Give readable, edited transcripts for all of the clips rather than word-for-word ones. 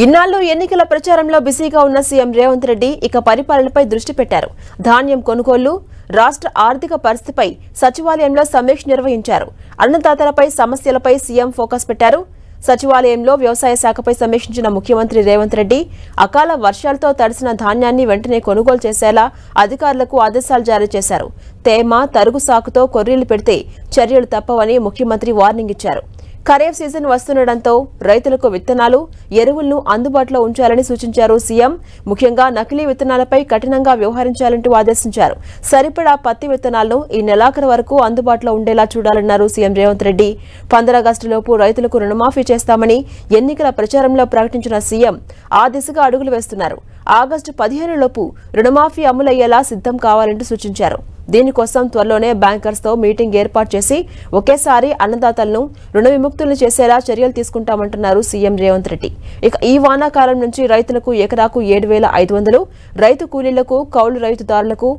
ఇన్నాళ్లు ఎన్నికల ప్రచారంలో బిజీగా ఉన్న సీఎం రేవంత్ రెడ్డి ఇక పరిపాలనపై దృష్టి పెట్టారు. ధాన్యం కొనుగోలు, రాష్ట్ర ఆర్థిక పరిస్థితిపై సచివాలయంలో సమీక్ష నిర్వహించారు. అన్నదాతలపై సమస్యలపై సీఎం ఫోకస్ పెట్టారు. సచివాలయంలో వ్యవసాయ శాఖపై సమీక్షించిన ముఖ్యమంత్రి రేవంత్ రెడ్డి అకాల వర్షాలతో తడిసిన ధాన్యాన్ని వెంటనే కొనుగోలు చేసేలా అధికారులకు ఆదేశాలు జారీ చేశారు. తేమ, తరుగు సాకుతో కొర్రీలు పెడితే చర్యలు తప్పవని ముఖ్యమంత్రి వార్నింగ్ ఇచ్చారు. ఖరీఫ్ సీజన్ వస్తుండటంతో రైతులకు విత్తనాలు, ఎరువులను అందుబాటులో ఉంచాలని సూచించారు సీఎం. ముఖ్యంగా నకిలీ విత్తనాలపై కఠినంగా వ్యవహరించాలంటూ ఆదేశించారు. సరిపడా పత్తి విత్తనాలను ఈ నెలాఖరు వరకు అందుబాటులో ఉండేలా చూడాలన్నారు సీఎం రేవంత్ రెడ్డి. 15 ఆగస్టులోపు రైతులకు రుణమాఫీ చేస్తామని ఎన్నికల ప్రచారంలో ప్రకటించిన సీఎం ఆ దిశగా అడుగులు వేస్తున్నారు. ఆగస్టు 15 లోపు రుణమాఫీ అమలయ్యేలా సిద్ధం కావాలంటూ సూచించారు. దీనికోసం త్వరలోనే బ్యాంకర్స్తో మీటింగ్ ఏర్పాటు చేసి ఒకేసారి అన్నదాతలను రుణ విముక్తులు చేసేలా చర్యలు తీసుకుంటామంటున్నారు సీఎం రేవంత్ రెడ్డి. ఇక ఈ వానాకాలం నుంచి రైతులకు ఎకరాకు 7,500, రైతు కూలీలకు, కౌలు రైతుదారులకు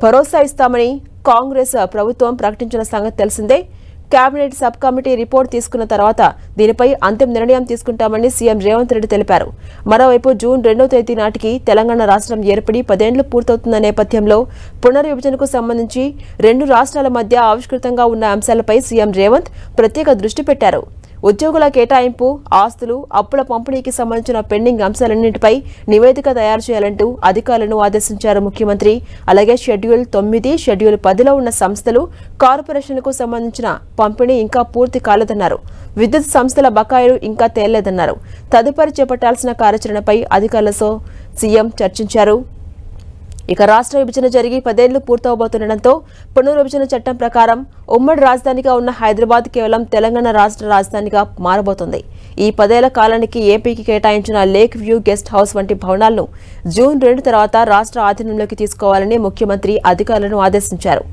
భరోసా ఇస్తామని కాంగ్రెస్ ప్రభుత్వం ప్రకటించిన సంగతి తెలిసిందే. కేబినెట్ సబ్ కమిటీ రిపోర్ట్ తీసుకున్న తర్వాత దీనిపై అంతిమ నిర్ణయం తీసుకుంటామని సీఎం రేవంత్ రెడ్డి తెలిపారు. మరోవైపు జూన్ 2వ తేదీ నాటికి తెలంగాణ రాష్ట్రం ఏర్పడి 10 ఏళ్లు పూర్తవుతున్న నేపథ్యంలో పునర్విభజనకు సంబంధించి 2 రాష్ట్రాల మధ్య ఆవిష్కృతంగా ఉన్న అంశాలపై సీఎం రేవంత్ ప్రత్యేక దృష్టి పెట్టారు. ఉద్యోగుల కేటాయింపు, ఆస్తులు, అప్పుల పంపిణీకి సంబంధించిన పెండింగ్ అంశాలన్నింటిపై నివేదిక తయారు చేయాలంటూ అధికారులను ఆదేశించారు ముఖ్యమంత్రి. అలాగే షెడ్యూల్ 9, షెడ్యూల్ 10లో ఉన్న సంస్థలు, కార్పొరేషన్లకు సంబంధించిన పంపిణీ ఇంకా పూర్తి కాలేదన్నారు. విద్యుత్ సంస్థల బకాయిలు ఇంకా తేలలేదన్నారు. తదుపరి చేపట్టాల్సిన కార్యాచరణపై అధికారులతో సీఎం చర్చించారు. ఇక రాష్ట్ర విభజన జరిగి 10 ఏళ్లు పూర్తవబోతుండటంతో పునర్విభజన చట్టం ప్రకారం ఉమ్మడి రాజధానిగా ఉన్న హైదరాబాద్ కేవలం తెలంగాణ రాష్ట్ర రాజధానిగా మారబోతోంది. ఈ 10 ఏళ్ల కాలానికి ఏపీకి కేటాయించిన లేక్ వ్యూ గెస్ట్ హౌస్ వంటి భవనాలను జూన్ 2 తర్వాత రాష్ట్ర ఆధీనంలోకి తీసుకోవాలని ముఖ్యమంత్రి అధికారులను ఆదేశించారు.